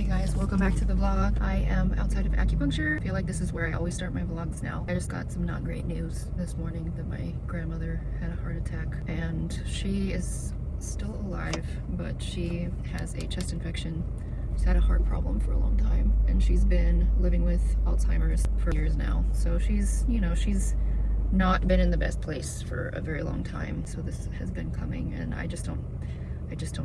Guys, welcome back to the vlog. I am outside of acupuncture. I feel like this is where I always start my vlogs now. I just got some not great news this morning that my grandmother had a heart attack and she is still alive, but she has a chest infection. She's had a heart problem for a long time and she's been living with Alzheimer's for years now. So she's, you know, she's not been in the best place for a very long time. So this has been coming and I just don't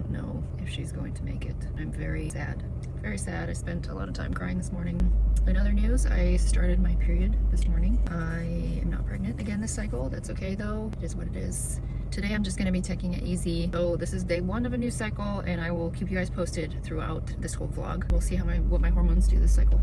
know if she's going to make it. I'm very sad. Very sad. I spent a lot of time crying this morning. In other news, I started my period this morning. I am not pregnant again this cycle. That's okay though. It is what it is. Today I'm just going to be taking it easy. So this is day 1 of a new cycle and I will keep you guys posted throughout this whole vlog. We'll see what my hormones do this cycle.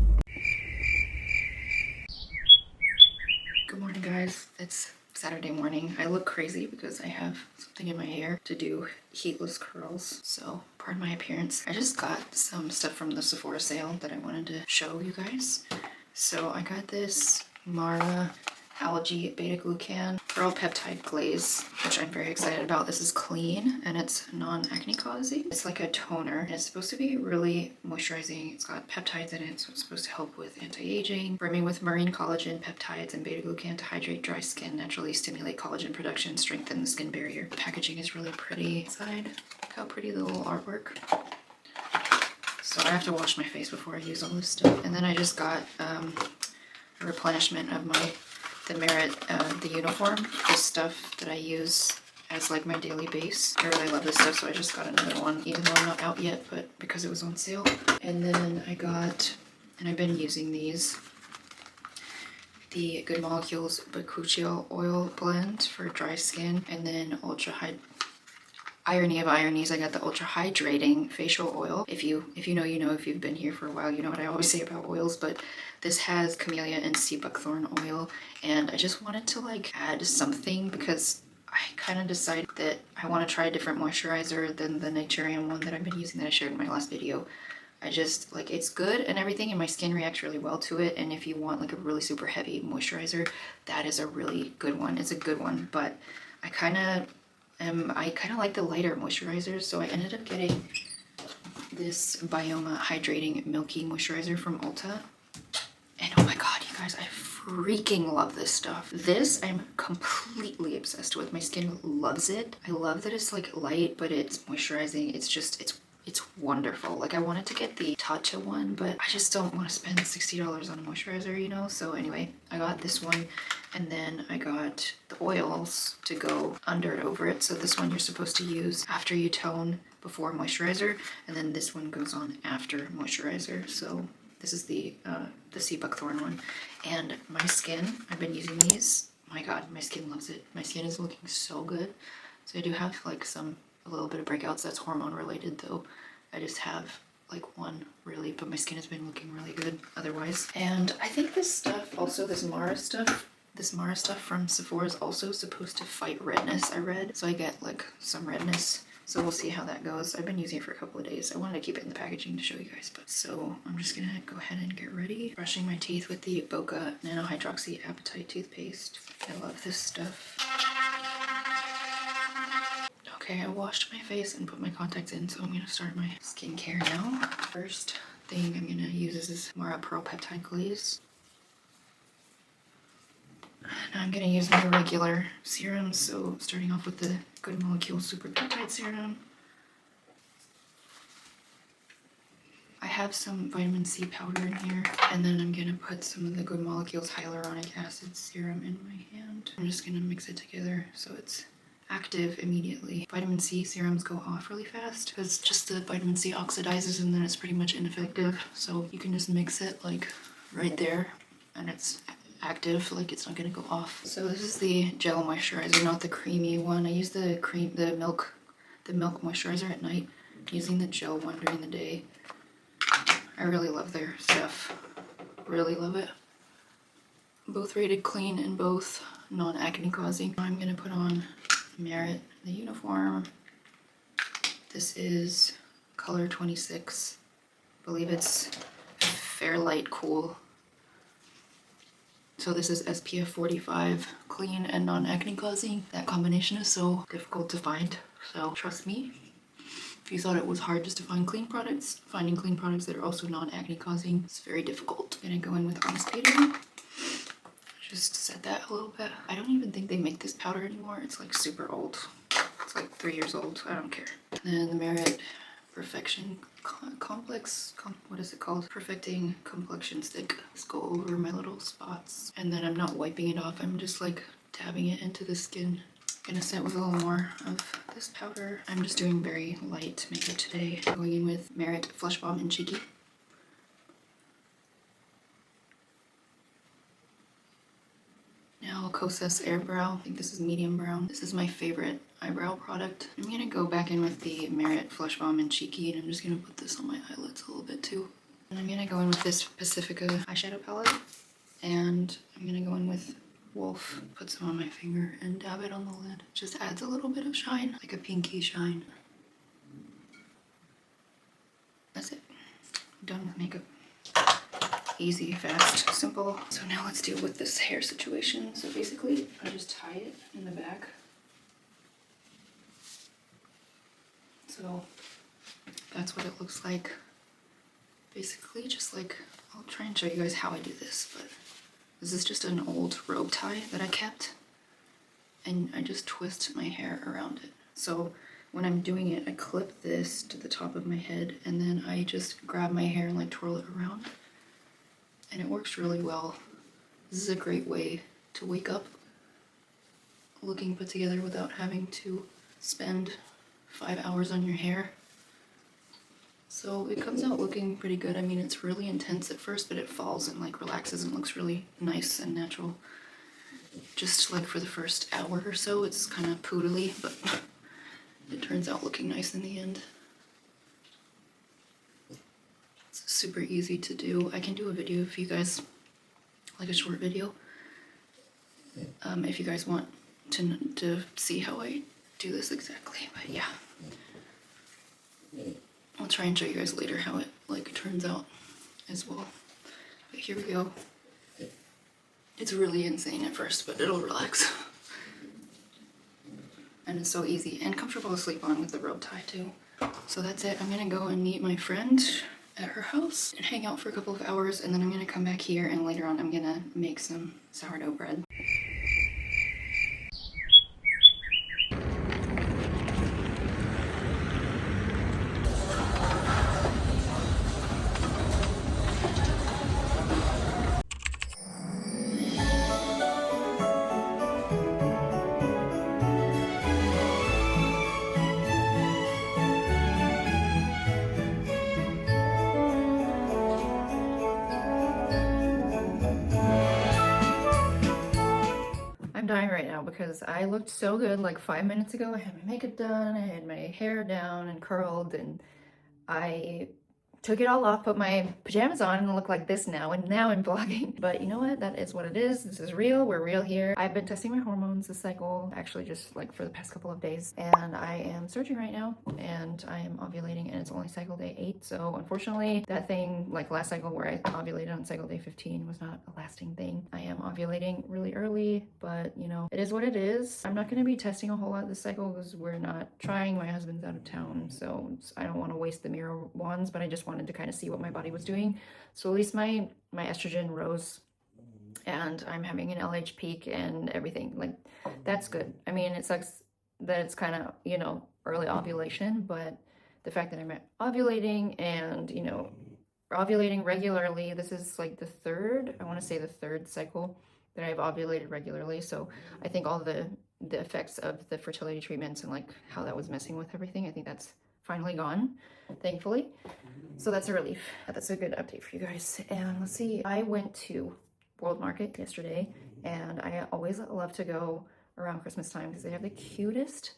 Good morning guys. It's Saturday morning. I look crazy because I have something in my hair to do heatless curls, so pardon my appearance. I just got some stuff from the Sephora sale that I wanted to show you guys. So I got this Mira algae beta glucan pearl peptide glaze, which I'm very excited about. This is clean and it's non-acne causing. It's like a toner and it's supposed to be really moisturizing. It's got peptides in it, so it's supposed to help with anti-aging, brimming with marine collagen, peptides, and beta glucan to hydrate dry skin, naturally stimulate collagen production, strengthen the skin barrier. The packaging is really pretty inside. Look how pretty the little artwork. So I have to wash my face before I use all this stuff. And then I just got a replenishment of the Mira, the uniform, the stuff that I use as like my daily base. I really love this stuff, so I just got another one, even though I'm not out yet, but because it was on sale. And then I got, and I've been using these, the Good Molecules Bakuchiol Oil Blend for dry skin, and then irony of ironies, I got the ultra hydrating facial oil. If you know, you know. If you've been here for a while, you know what I always say about oils, but this has camellia and sea buckthorn oil, and I just wanted to like add something because I kind of decided that I want to try a different moisturizer than the Naturium one that I've been using that I shared in my last video. I just like, it's good and everything and my skin reacts really well to it, and if you want like a really super heavy moisturizer, that is a really good one. It's a good one, but I kind of like the lighter moisturizers, so I ended up getting this Bioma Hydrating Milky Moisturizer from Ulta. And oh my god, you guys, I freaking love this stuff. This I'm completely obsessed with. My skin loves it. I love that it's like light, but it's moisturizing. It's just, it's wonderful. Like I wanted to get the Tatcha one, but I just don't want to spend $60 on a moisturizer, you know? So anyway, I got this one, and then I got the oils to go under and over it. So this one you're supposed to use after you tone, before moisturizer, and then this one goes on after moisturizer. So this is the sea buckthorn one. And my skin, I've been using these. My god, my skin loves it. My skin is looking so good. So I do have like a little bit of breakouts. That's hormone related though. I just have like one really, but my skin has been looking really good otherwise. And I think this stuff, also this Mara stuff from Sephora is also supposed to fight redness, I read. So I get like some redness. So we'll see how that goes. I've been using it for a couple of days. I wanted to keep it in the packaging to show you guys, but so I'm just gonna go ahead and get ready. Brushing my teeth with the Boca Nano Hydroxy Apatite toothpaste. I love this stuff. Okay, I washed my face and put my contacts in, so I'm gonna start my skincare now. First thing I'm gonna use is this Mara Pearl Peptide Glaze. Now I'm gonna use my regular serum, so starting off with the Good Molecule Super Peptide Serum. I have some vitamin C powder in here, and then I'm gonna put some of the Good Molecules Hyaluronic Acid Serum in my hand. I'm just gonna mix it together so it's active immediately. Vitamin C serums go off really fast because just the vitamin C oxidizes and then it's pretty much ineffective. So you can just mix it like right there and it's active, like it's not gonna go off. So this is the gel moisturizer, not the creamy one. I use the milk moisturizer at night, using the gel one during the day. I really love their stuff. Really love it. Both rated clean and both non-acne causing. I'm gonna put on Merit, the uniform. This is color 26. I believe it's Fair Light Cool. So this is SPF 45, clean and non-acne causing. That combination is so difficult to find, so trust me. If you thought it was hard just to find clean products, finding clean products that are also non-acne causing is very difficult. I'm gonna go in with Honest Beauty. Just set that a little bit. I don't even think they make this powder anymore. It's like super old. It's like 3 years old. I don't care. And then the Merit Perfection Complex. What is it called? Perfecting Complexion Stick. Let's go over my little spots. And then I'm not wiping it off. I'm just like dabbing it into the skin. Gonna set with a little more of this powder. I'm just doing very light makeup today. Going in with Merit Flush Balm and Cheeky. Now Kosas Airbrow. I think this is medium brown. This is my favorite eyebrow product. I'm gonna go back in with the Merit Flush Balm and Cheeky, and I'm just gonna put this on my eyelids a little bit too. And I'm gonna go in with this Pacifica eyeshadow palette, and I'm gonna go in with Wolf, put some on my finger and dab it on the lid. Just adds a little bit of shine, like a pinky shine. That's it. I'm done with makeup. Easy, fast, simple. So now let's deal with this hair situation. So basically, I just tie it in the back. So that's what it looks like. Basically, just like, I'll try and show you guys how I do this, but this is just an old rope tie that I kept, and I just twist my hair around it. So when I'm doing it, I clip this to the top of my head, and then I just grab my hair and like twirl it around. And it works really well. This is a great way to wake up looking put together without having to spend 5 hours on your hair. So it comes out looking pretty good. I mean, it's really intense at first, but it falls and like relaxes and looks really nice and natural. Just like for the first hour or so, it's kind of poodly, but it turns out looking nice in the end. Super easy to do. I can do a video if you guys like, a short video, if you guys want to see how I do this exactly. But yeah, I'll try and show you guys later how it like turns out as well. But here we go. It's really insane at first, but it'll relax. And it's so easy and comfortable to sleep on with the rope tie too. So that's it. I'm gonna go and meet my friend at her house and hang out for a couple of hours, and then I'm gonna come back here, and later on I'm gonna make some sourdough bread. I'm dying right now because I looked so good like 5 minutes ago. I had my makeup done, I had my hair down and curled, and I took it all off, put my pajamas on, and look like this now, and now I'm vlogging. But you know what? That is what it is. This is real. We're real here. I've been testing my hormones this cycle, actually just like for the past couple of days, and I am surging right now, and I am ovulating, and it's only cycle day 8. So unfortunately, that thing like last cycle where I ovulated on cycle day 15 was not a lasting thing. I am ovulating really early, but you know, it is what it is. I'm not going to be testing a whole lot this cycle because we're not trying. My husband's out of town, so I don't want to waste the Mira wands, but I just wanted to kind of see what my body was doing. So at least my estrogen rose, and I'm having an LH peak and everything. Like, that's good. I mean, it sucks that it's kind of, you know, early ovulation, but the fact that I'm ovulating and, you know, ovulating regularly, this is like the third, I want to say the third cycle that I've ovulated regularly. So I think all the effects of the fertility treatments and like how that was messing with everything, I think that's finally gone, thankfully. So that's a relief. That's a good update for you guys. And let's see, I went to World Market yesterday, and I always love to go around Christmas time because they have the cutest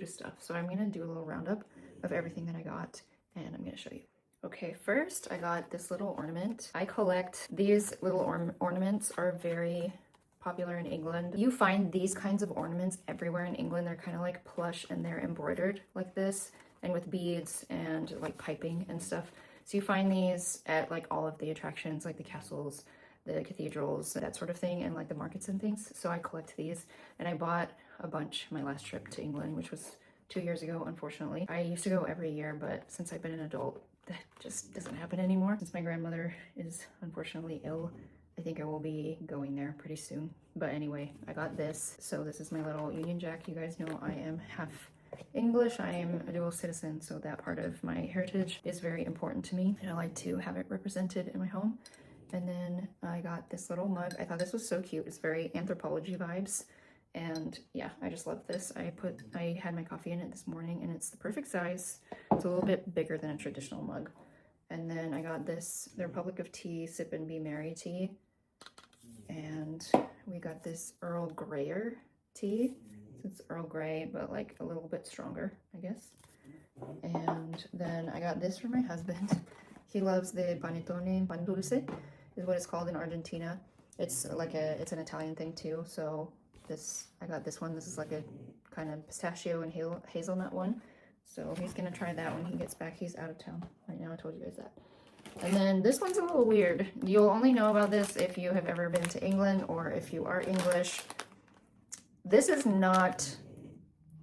stuff. So I'm gonna do a little roundup of everything that I got, and I'm gonna show you. Okay, first I got this little ornament. I collect these little ornaments, are very popular in England. You find these kinds of ornaments everywhere in England. They're kind of like plush, and they're embroidered like this, and with beads and like piping and stuff. So you find these at like all of the attractions, like the castles, the cathedrals, that sort of thing, and like the markets and things. So I collect these, and I bought a bunch my last trip to England, which was 2 years ago, unfortunately. I used to go every year, but since I've been an adult, that just doesn't happen anymore. Since my grandmother is unfortunately ill, I think I will be going there pretty soon. But anyway, I got this. So this is my little Union Jack. You guys know I am half English. I am a dual citizen, so that part of my heritage is very important to me, and I like to have it represented in my home. And then I got this little mug. I thought this was so cute. It's very anthropology vibes. And yeah, I just love this. I had my coffee in it this morning, and it's the perfect size. It's a little bit bigger than a traditional mug. And then I got this, the Republic of Tea Sip and Be Merry tea. And we got this Earl Grayer tea. So it's Earl Grey, but like a little bit stronger, I guess. And then I got this for my husband. He loves the panettone, pan dulce is what it's called in Argentina. It's like it's an Italian thing too. So I got this one. This is like a kind of pistachio and hazelnut one. So he's gonna try that when he gets back. He's out of town right now, I told you guys that. And then this one's a little weird. You'll only know about this if you have ever been to England or if you are English. This is not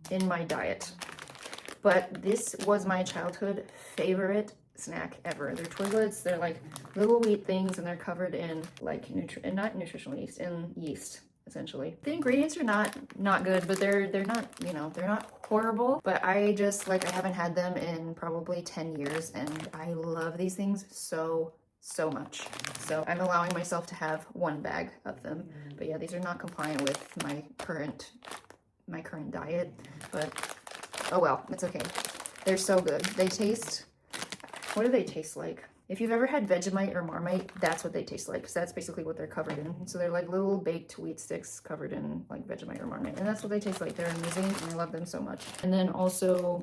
in my diet, but this was my childhood favorite snack ever. They're Twiglets. They're like little wheat things, and they're covered in like not nutritional yeast, in yeast essentially. The ingredients are not good, but they're not, you know, they're not horrible. But I just like, I haven't had them in probably 10 years, and I love these things so much. So I'm allowing myself to have one bag of them. But yeah, these are not compliant with my current diet, but oh well, it's okay. They're so good. They taste, what do they taste like? If you've ever had Vegemite or Marmite, that's what they taste like, because that's basically what they're covered in. So they're like little baked wheat sticks covered in like Vegemite or Marmite, and that's what they taste like. They're amazing, and I love them so much. And then also,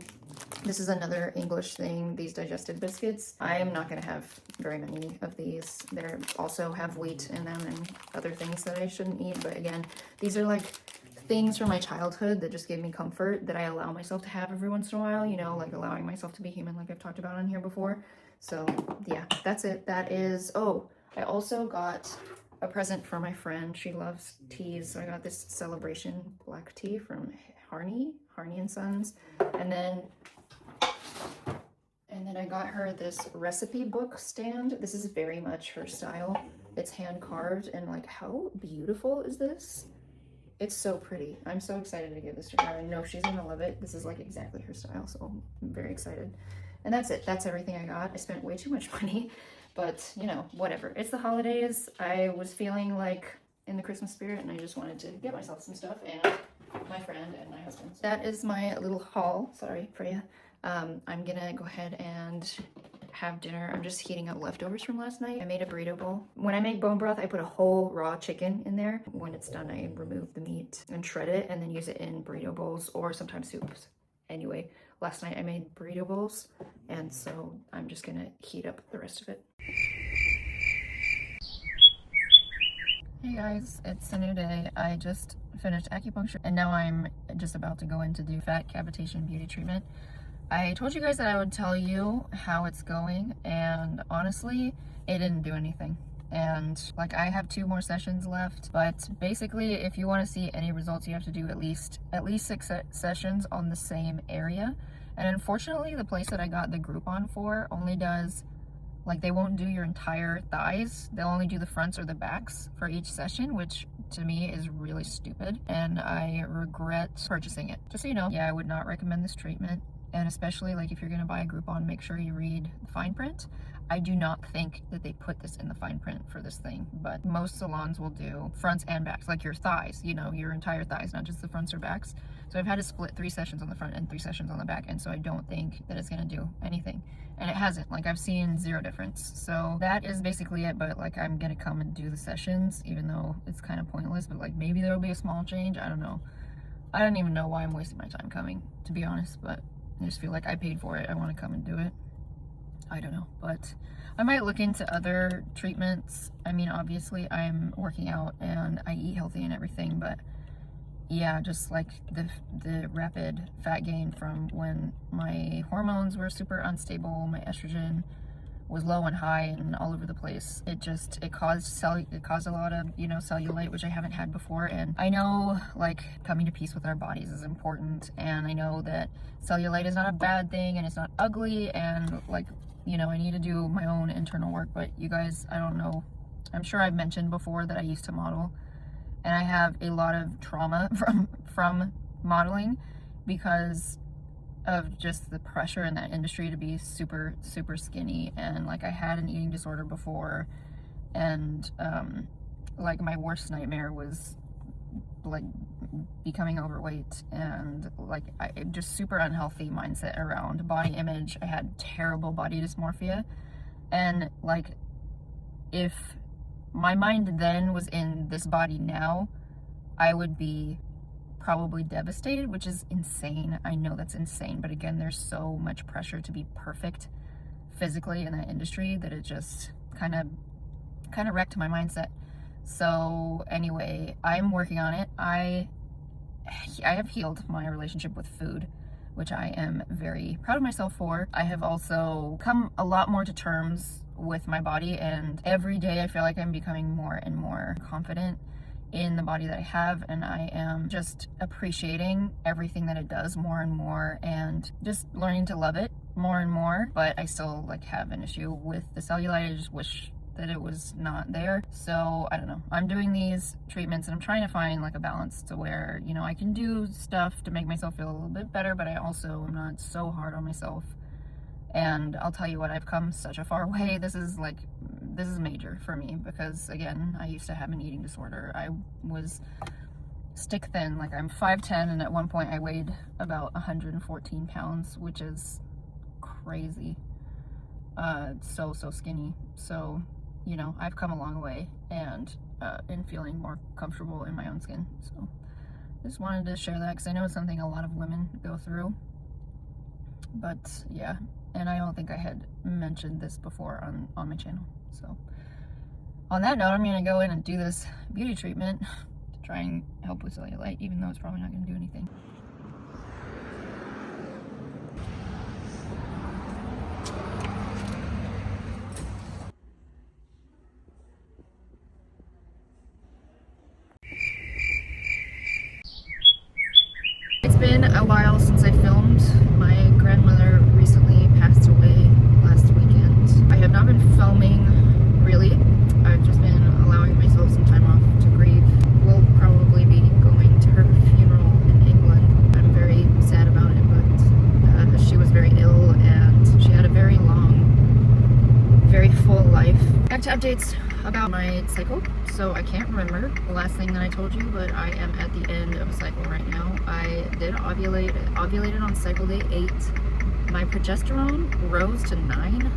this is another English thing, these digestive biscuits. I am not going to have very many of these. They also have wheat in them and other things that I shouldn't eat, but again, these are like things from my childhood that just gave me comfort that I allow myself to have every once in a while, you know, like allowing myself to be human, like I've talked about on here before. So yeah, that's it. That is, oh, I also got a present for my friend. She loves teas, so I got this Celebration black tea from Harney and Sons. And then I got her this recipe book stand. This is very much her style. It's hand carved, and like, how beautiful is this? It's so pretty. I'm so excited to give this to her. I know she's gonna love it. This is like exactly her style, so I'm very excited. And that's it. That's everything I got. I spent way too much money, but you know, whatever. It's the holidays. I was feeling like in the Christmas spirit, and I just wanted to get myself some stuff, and my friend and my husband. That is my little haul. Sorry, Freya. I'm gonna go ahead and have dinner. I'm just heating up leftovers from last night. I made a burrito bowl. When I make bone broth, I put a whole raw chicken in there. When it's done, I remove the meat and shred it, and then use it in burrito bowls or sometimes soups. Anyway, last night I made burrito bowls, and so I'm just gonna heat up the rest of it. Hey guys, it's a new day. I just finished acupuncture, and now I'm just about to go in to do fat cavitation beauty treatment. I told you guys that I would tell you how it's going, and honestly, it didn't do anything. And like, I have 2 more sessions left, but basically if you want to see any results, you have to do at least 6 sessions on the same area. And unfortunately, the place that I got the Groupon for only does, like, they won't do your entire thighs. They'll only do the fronts or the backs for each session, which to me is really stupid, and I regret purchasing it. Just so you know, yeah, I would not recommend this treatment. And especially like if you're gonna buy a Groupon, make sure you read the fine print. I do not think that they put this in the fine print for this thing, but most salons will do fronts and backs, like your thighs, you know, your entire thighs, not just the fronts or backs. So I've had to split 3 sessions on the front and 3 sessions on the back, and so I don't think that it's gonna do anything. And it hasn't. Like, I've seen 0 difference. So that is basically it, but like, I'm gonna come and do the sessions, even though it's kind of pointless, but like, maybe there'll be a small change. I don't know. I don't even know why I'm wasting my time coming, to be honest, but I just feel like I paid for it. I want to come and do it. I don't know, but I might look into other treatments. I mean, obviously I'm working out and I eat healthy and everything, but yeah, just like the rapid fat gain from when my hormones were super unstable, my estrogen was low and high and all over the place. It caused a lot of, you know, cellulite, which I haven't had before. And I know, like, coming to peace with our bodies is important, and I know that cellulite is not a bad thing and it's not ugly, and, like, you know, I need to do my own internal work. But you guys, I don't know, I'm sure I've mentioned before that I used to model, and I have a lot of trauma from modeling because of just the pressure in that industry to be super skinny. And like, I had an eating disorder before, and like, my worst nightmare was like becoming overweight, and like, just super unhealthy mindset around body image. I had terrible body dysmorphia, and like, if my mind then was in this body now, I would be probably devastated, which is insane. I know that's insane, but again, there's so much pressure to be perfect physically in that industry that it just kind of wrecked my mindset. So anyway, I'm working on it. I have healed my relationship with food, which I am very proud of myself for. I have also come a lot more to terms with my body, and every day I feel like I'm becoming more and more confident in the body that I have, and I am just appreciating everything that it does more and more, and just learning to love it more and more. But I still like have an issue with the cellulite. I just wish that it was not there. So I don't know, I'm doing these treatments and I'm trying to find like a balance to where, you know, I can do stuff to make myself feel a little bit better, but I also am not so hard on myself. And I'll tell you what, I've come such a far way. This is major for me, because again, I used to have an eating disorder. I was stick thin. Like, I'm 5'10", and at one point I weighed about 114 pounds, which is crazy. So skinny. So, you know, I've come a long way, and in feeling more comfortable in my own skin. So I just wanted to share that, because I know it's something a lot of women go through. But yeah, and I don't think I had mentioned this before on my channel. So on that note, I'm gonna go in and do this beauty treatment to try and help with cellulite, even though it's probably not gonna do anything. It's been a while since I filmed. My grandmother recently passed away last weekend. I have not been filming, really. I've just been allowing myself some time off to grieve. We'll probably be going to her funeral in England. I'm very sad about it, but she was very ill, and she had a very long, very full life. Back to updates about my cycle. So I can't remember the last thing that I told you, but I am at the end of a cycle right now. I did ovulated on cycle day 8. My progesterone rose to 9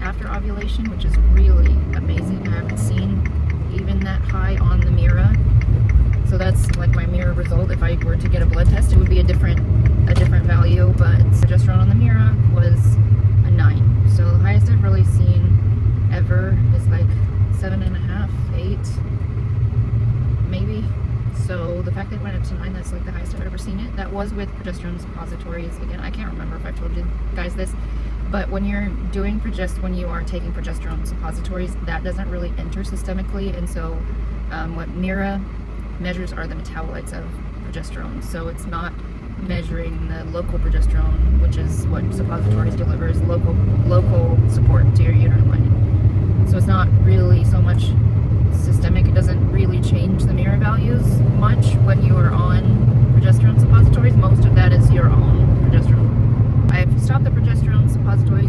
after ovulation, which is really amazing. I haven't seen even that high on the Mira. So that's like my Mira result. If I were to get a blood test, it would be a different value, but progesterone on the Mira was a 9. So the highest I've really seen ever is like 7.5, 8, maybe. So the fact that it went up to 9, that's like the highest I've ever seen it. That was with progesterone suppositories. Again, I can't remember if I've told you guys this, but when you're doing when you are taking progesterone suppositories, that doesn't really enter systemically, and so what Mira measures are the metabolites of progesterone. So it's not measuring the local progesterone, which is what suppositories delivers, local support to your uterine lining. So it's not really so much systemic. It doesn't really change the Mira values much when you are on progesterone suppositories. Most of that is your own progesterone. I've stopped the progesterone suppositories